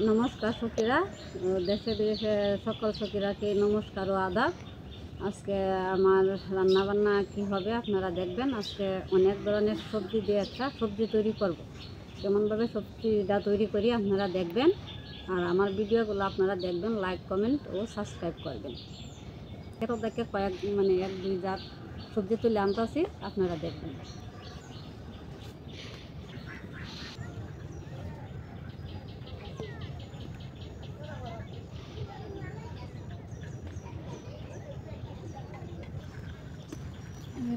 নমস্কার সখীরা, দেশে বিদেশে সকল সখীরাকে নমস্কার ও আদাব। আজকে আমার রান্নাবান্না কি হবে আপনারা দেখবেন। আজকে অনেক ধরনের সবজি দিয়ে একটা সবজি তৈরি করব। কেমনভাবে সবজিটা তৈরি করি আপনারা দেখবেন, আর আমার ভিডিওগুলো আপনারা দেখবেন, লাইক কমেন্ট ও সাবস্ক্রাইব করবেন। এত দেখে এক দুই জাত সবজি তুলে আনতেছি, আপনারা দেখবেন।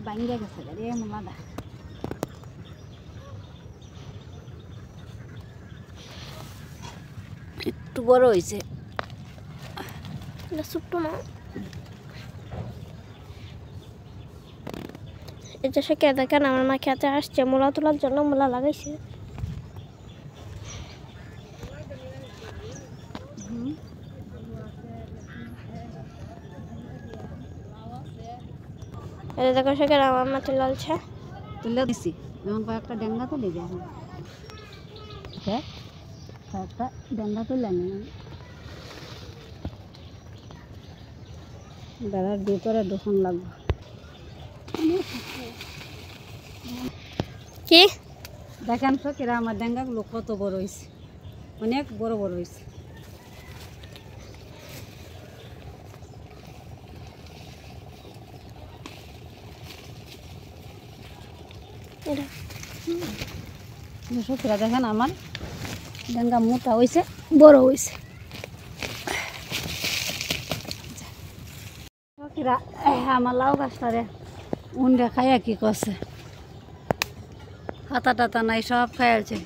বাইরে গেছে রে মাদা, একটু বড় হয়েছে, ছোট্ট না। এই যে সে দেখেন আমার মা খেতে আসছে মূলা তোলার জন্য, মূলা লাগাইছে। এই দেখো সেখানে আমার মা তুলছে, তুলে দিছি। এখন কয়েকটা ডেঙ্গা তুলে যায়, কয়েকটা ডেঙ্গা তুলে নি বেড়ার ভিতরে দোকান লাগবে। কি দেখেন তো কিরা আমার ডেঙ্গাগুলো কত বড় হয়েছে, অনেক বড় বড় হয়েছে। সখীরা দেখেন আমার ডেঙ্গা মোটা হয়েছে, বড় হয়েছে। সখীরা আমার লাউ গাছটারে উন্ডে খাইয়া কি করছে, পাতা টাতা নাই, সব খাইয়াছে।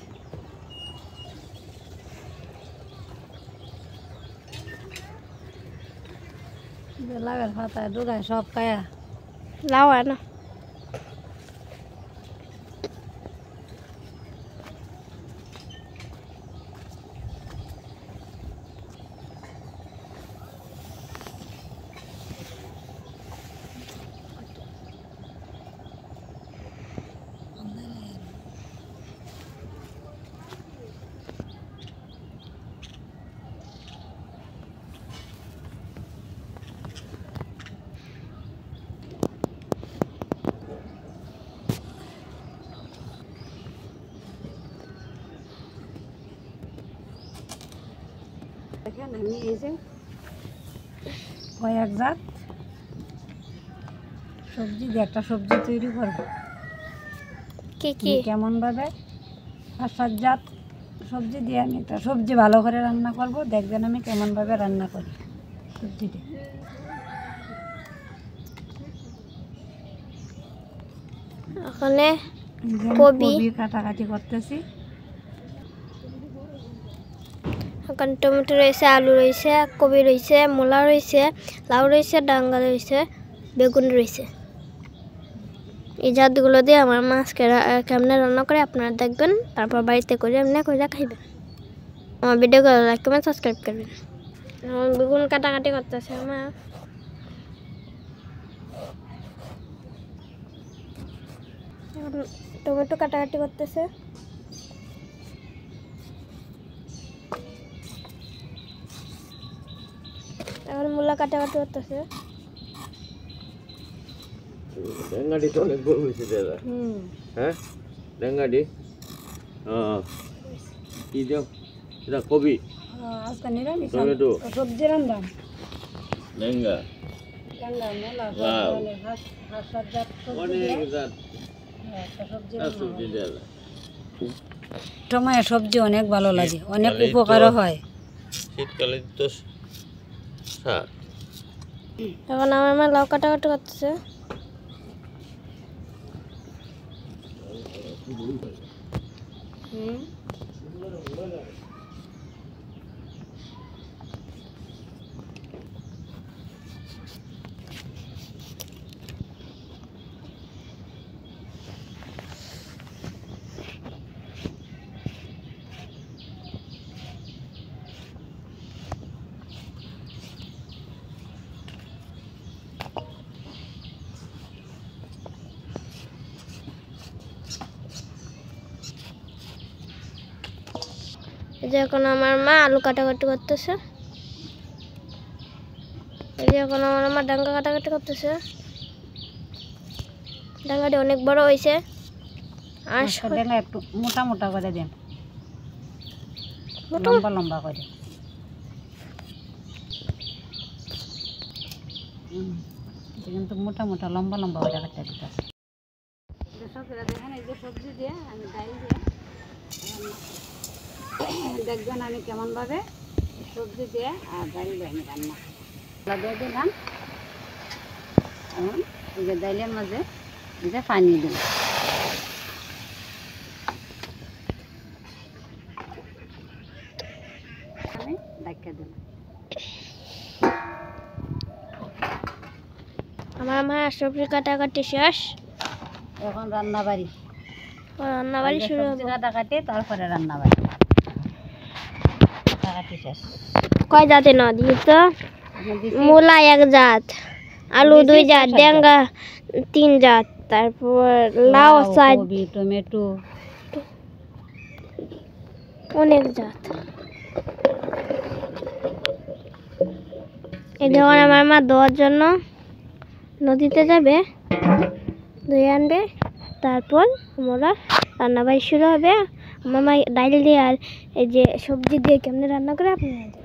লাউয়ের পাতায় ডুগায় সব খায়া লাউ হয় না। দেখেন আমি এই যে কয়েক জাত সবজি দিয়ে একটা সবজি তৈরি করব। কি কি কেমন ভাবে 5-7 জাত সবজি দিয়ে আমি একটা সবজি ভালো করে রান্না করব, দেখবেন আমি কেমন ভাবে রান্না করি সবজিটা। ওখানে কবি কাটাকাটি করতেছি, এখন টমেটো রয়েছে, আলু রয়েছে, কবি রয়েছে, মূলা রয়েছে, লাউ রয়েছে, ডাঙ্গা রয়েছে, বেগুন রয়েছে। এই জাতগুলো দিয়ে আমার মাছকে কেমনে রান্না করে আপনারা দেখবেন, তারপর বাড়িতে করে এমনি করে খাইবেন। আমার ভিডিওগুলো লাইক কমেন্ট সাবস্ক্রাইব করবেন। এখন বেগুন কাটাকাটি করতেছে আমার, এখন টমেটো কাটাকাটি করতেছে। এখন মূলা কাটাকাটি করতেছে। ডেঙ্গাটি তো অনেক বড় হয়েছে দাদা। হ্যাঁ ডেঙ্গাটি কি দিও এটা কবি আজকে নিরামিষ টমেটো সবজি রান্না। ডেঙ্গা ডাঙ্গা মূলা লাউ। সাত জাত সবজি অনেক দিয়ে জাত একটা সবজি সবজি দেওয়া সময় সবজি অনেক ভালো লাগে, অনেক শীতকালেই তো- উপকারও হয়। শীতকালে তো শাক এখন আমার মা লাউ কাটাকাটি করতেছে। এই যে এখন আমার মা আলু কাটাকাটি করতেছে। এই যে এখন আমার মা ডাঙ্গা কাটাকাটি করতেছে। ডাঙ্গাটি অনেক বড় হয়েছে। আর ডাঙ্গা একটু মোটা মোটা করে দেন, লম্বা লম্বা করে। কিন্তু মোটা মোটা লম্বা লম্বা করে কাটতে দিতে হবে। দেখেন এই যে সবজি দিয়ে আমি ডাল দিয়ে দেখবেন আমি কেমনভাবে সবজি দিয়ে আর ডাল দিয়ে আমি রান্না দিয়ে দিলাম। এখন এই যে ডালের মাঝে এই যে পানি দিন, আমি ডাক্কা দিলাম। আমার মা সবজি কাটাকাটি শেষ, এখন রান্না বাড়ি শুরু হবে। সবজি কাটাকাটি তারপরে রান্না বাড়ি কাটাকাটি শেষ। কয় জাতে না দিই তো? মূলা 1 জাত, আলু 2 জাত, ডাঙ্গা 3 জাত, তারপর লাউ 4, কবি, টমেটো অনেক জাত। এই যখন আমার মা ধোয়ার জন্য নদীতে যাবে, ধুয়ে আনবে, তারপর আমরা রান্নাবাড়ি শুরু হবে। আমার মা ডাল দিয়ে আর এই যে সবজি দিয়ে কেমনে রান্না করে আপনারা দেখবেন।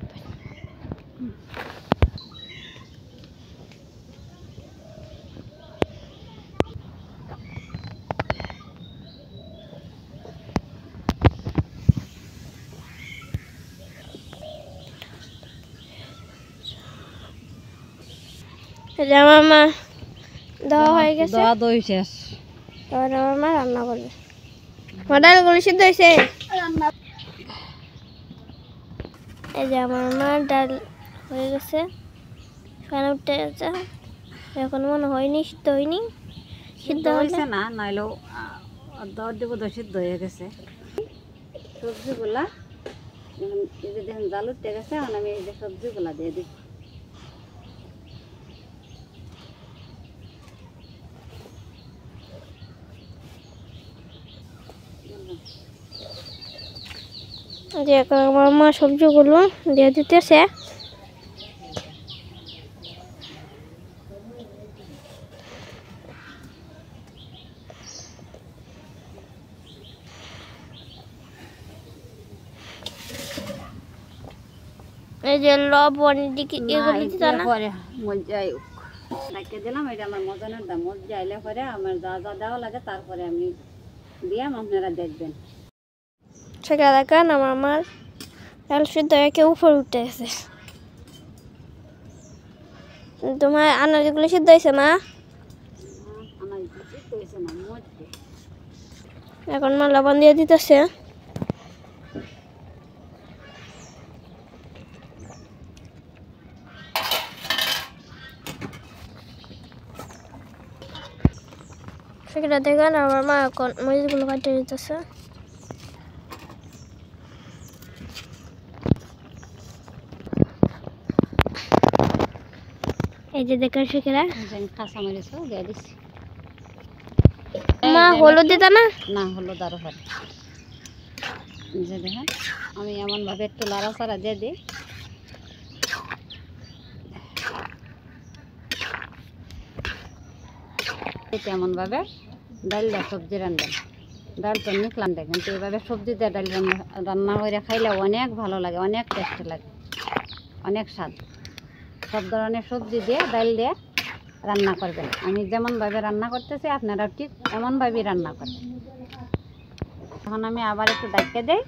এই যে আমার মা দেওয়া হয়ে গেছে, দেওয়া দই শেষ। এবার আমার মা রান্না করবে। আমার ডালগুলো সিদ্ধ হয়েছে। এই যে আমার মা ডাল হয়ে গেছে, ফ্যান উঠে গেছে। এখন মনে হয়নি সিদ্ধ হয়নি, সিদ্ধ হয়েছে না, নাইলেও অর্ধেক সিদ্ধ হয়ে গেছে। সবজিগুলা এই যে দেখেন জাল উঠে গেছে। এখন আমি এই যে সবজিগুলা দিয়ে দিই। যে এখন আমার মা সবজিগুলো দিয়ে দিতেছে। এই যে লবণ দিকে এগুলো দিতে না, পরে মজাই রাখতে দিলাম। এটা আমার মজানের দাম, মজা আইলে পরে আমার যা যা দেওয়া লাগে তারপরে আমি দিয়াম, আপনারা দেখবেন। সেটা দেখেন আমার মার ডাল সিদ্ধ একে উপরে উঠে গেছে। তোমার আনাজগুলো সিদ্ধ হয়েছে মা? আমার কিছু হয়েছে না, মজবে। এখন মা লবণ দিয়ে দিতেছে। সেটা দেখেন আমার মা এখন মরিচগুলো কাটিয়ে দিতেছে। এই যে দেখেন সেখানে কাঁচা মরিচও দিয়ে দিচ্ছি। মা হলুদ দিতা না? না, হলুদ আরো ভালো। যে দেখেন আমি এমনভাবে একটু লাড়াচাড়া দিয়ে দিই। এমনভাবে ডাল দিয়ে সবজি রান্না, ডাল তো নিকলাম দেখেন। তো এইভাবে সবজি দিয়ে ডাল রান্না করে খাইলে অনেক ভালো লাগে, অনেক টেস্টি লাগে, অনেক স্বাদ। সব ধরনের সবজি দিয়ে ডাল দিয়ে রান্না করবেন। আমি যেমনভাবে রান্না করতেছি আপনারা ঠিক এমনভাবেই রান্না করবেন। এখন আমি আবার একটু ডাইকে দেই।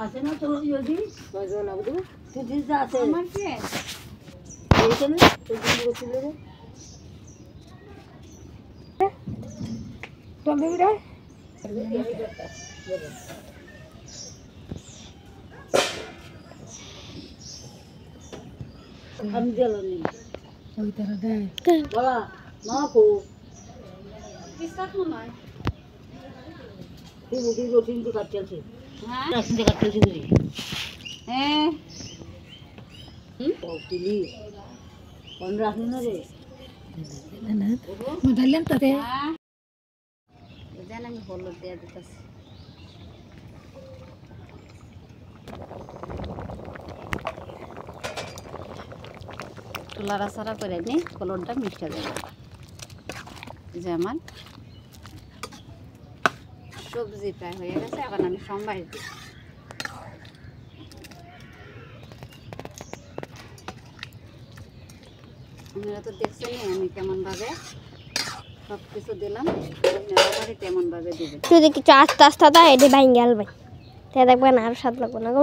আছে না তো যদি কয়জন আবু সুজিত আছে আমার কি এইখানে সুজিত বসিলে আমি দিল নি বলা না কো বিশ্বাস নয় কিন্তু কাজ চলছে হ্যাঁ রাখতে কাজ চলছে বুঝি হ্যাঁ ও পিলি কোন রাখনি না রে না মডালেন তাতে জানেন আমি হলুদ দিয়ে দিতেছি লাড়া সারা করে নিই কলরটা মিশে দেবে যে আমার সবজি প্রায় হয়ে গেছে এখন আমি সম্বাই দিই আপনারা তো দেখছেন আমি কেমনভাবে সব কিছু দিলাম আপনারা বাড়িতে এমনভাবে দিবেন যদি কিছু আস্তে আস্তে দেয় এটি ভাঙ গেল ভাই তাই দেখবেন আর স্বাদ লাগবে না গো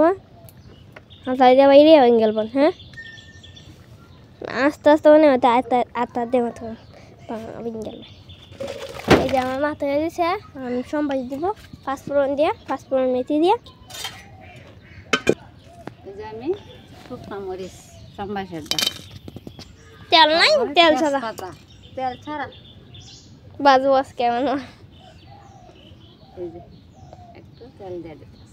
মা তাই দিয়ে বাইরে ভাঙ গেল হ্যাঁ আস্তে আস্তে মানে হয়তো আস্তে দিয়ে মতো ভাঙ গেল এই যে আমার মাথা হয়ে দিয়েছে আমি সম্বাই দিব পাঁচফোড়ন দিয়ে পাঁচফোড়ন মেথি দিয়ে এই যে আমি শুকনা মরিচ সম্বাসের দাম তেল নাই তেল ছাড়া তেল ছাড়া বাজু আজকে কেমন এই যে একটু তেল দিয়ে দিতেছি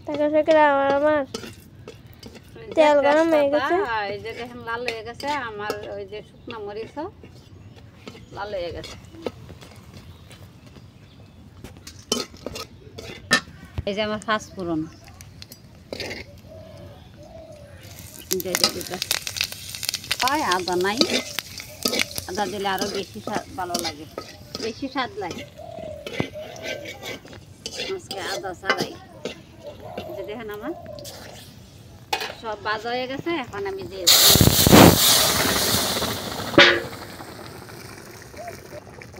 টাকা টাকা আমার তেল গরম হয়ে গেছে এই যে দেখেন লাল হয়ে গেছে আমার ওই যে শুকনা মরিচ লাল হয়ে গেছে এই যে আমার পাঁচফোড়ন হয় আদা নাই আদা দিলে আরো বেশি ভালো লাগে বেশি স্বাদ লাগে আজকে আদা ছাড়াই যে দেখেন আমার সব বাজা হয়ে গেছে এখন আমি দিয়ে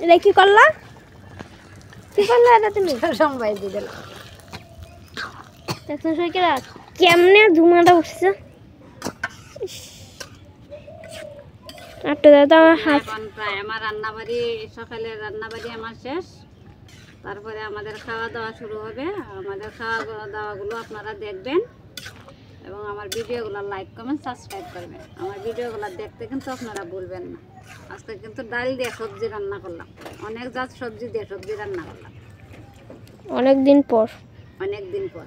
এটা কি করলা এটা তুমি সম্বাই দিয়ে দিলাম দেখুন সৈকেরা কেমনে ধুমাটা উঠছে এখন প্রায় আমার রান্নাবাড়ি সকালে রান্নাবাড়ি আমার শেষ তারপরে আমাদের খাওয়া দাওয়া শুরু হবে আমাদের খাওয়া দাওয়াগুলো আপনারা দেখবেন এবং আমার ভিডিওগুলো লাইক কমেন্ট সাবস্ক্রাইব করবেন আমার ভিডিওগুলো দেখতে কিন্তু আপনারা ভুলবেন না আজকে কিন্তু ডাল দিয়ে সবজি রান্না করলাম অনেক জাত সবজি দিয়ে সবজি রান্না করলাম অনেক দিন পর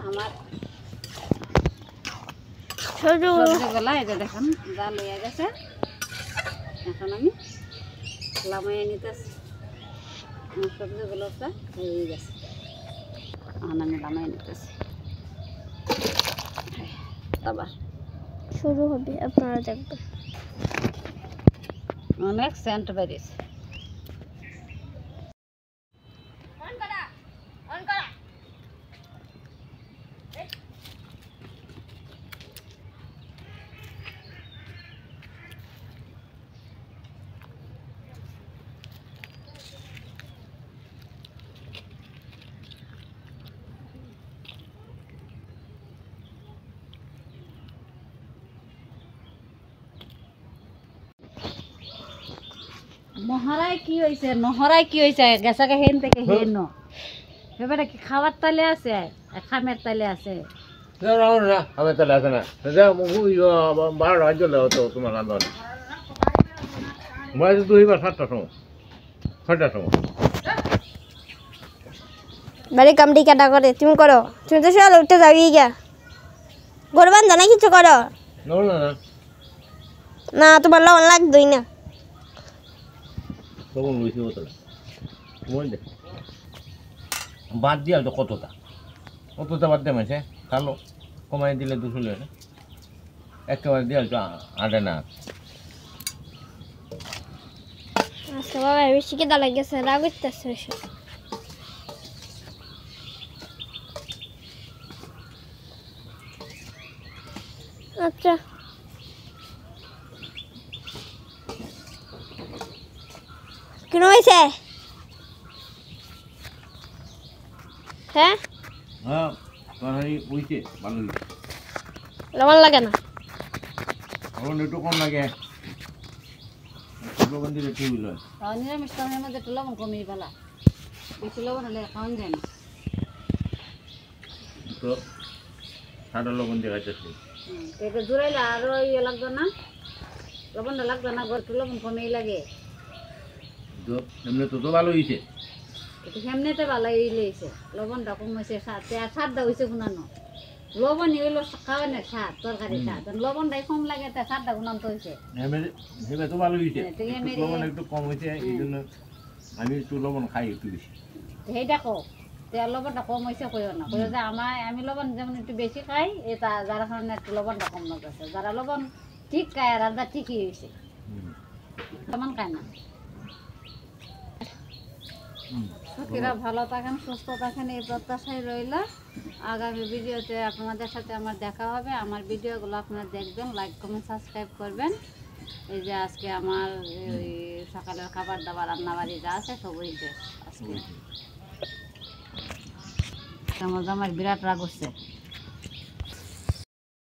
আমার ছোট সবজিগুলো এই যে দেখেন জাল হয়ে গেছে এখন আমি লামাইয়ে নিতেছি আমার সবজিগুলো প্রায় হয়ে গেছে এখন আমি লামাইয়ে নিতেছি আবার শুরু হবে আপনারা দেখবেন অনেক সেন্ট বেরিয়েছে নহরাই কি হয়েছে গেছাকে হেন থেকে হেন এবারে কি খাবার তালে আছে খামের তালে আছে আমি তাহলে আছে না 12 রাজ্য তো তোমার রান্ধন বয়স 7টার সময় 6টার সময় বাড়ি কামটি কাটা করে তুমি করো তুমি তো সকালে উঠতে যাবি গা ঘর বান্ধা না কিছু করো না তোমার লবণ লাগতোই না তখন লইছি বোতলে বুঝলে বাদ দিয়া তো কতটা বাদ দিয়ে মাসে খালো কমাই দিলে 200 লয় একেবারে দিয়াল তো আটে না আচ্ছা বাবা বেশি কেদা লাগেছে রাগ হইতেছে এসব আচ্ছা কেন হয়েছে হ্যাঁ হ্যাঁ তরকারি হইছে ভালো হইছে লবণ লাগে না এখন একটু কম লাগে লবণ দিলে ঠিক হইল নিরামিষ তরকারির মধ্যে একটু লবণ কমিয়ে ফেলা, বেশি লবণ হলে খাওয়ান যায় না। তো সাদা লবণ দিয়ে খাইতেছি এটা জুড়াইলে আরো ইয়ে লাগবে না, লবণটা লাগবে না, একটু লবণ কমেই লাগে। তো এমনি তো ভালো হইছে একটু সেমনিতে ভালো লেগেছে, লবণটা কম হয়েছে, স্বাদটা হয়েছে গুণানো। লবণই হইলো খাওয়ানোর স্বাদ, তরকারি স্বাদ, লবণটাই কম লাগে, তা স্বাদটা গুণান্ত হয়েছে। এমনি তো ভালো হইছে হ্যাঁ, তো এমনি- লবণ একটু কম হইছে এই জন্য আমি একটু লবণ খাই একটু বেশি সেইটা কো তেল লবণটা কম হয়েছে কইও না, কইও যে আমি লবণ যেমন একটু বেশি খাই, এটা যার কারণে একটু লবণটা কম লাগছে। যারা লবণ ঠিক খায় রান্না ঠিকই হয়েছে, তেমন খায় না। সখীরা ভালো থাকেন, সুস্থ থাকেন, এই প্রত্যাশায় রইল। আগামী ভিডিওতে আপনাদের সাথে আমার দেখা হবে। আমার ভিডিওগুলো আপনারা দেখবেন, লাইক কমেন্ট সাবস্ক্রাইব করবেন। এই যে আজকে আমার ওই সকালের খাবার দাবার রান্নাবাড়ি যা আছে সব হয়েছে আজকে। আমার বিরাট রাগ হচ্ছে।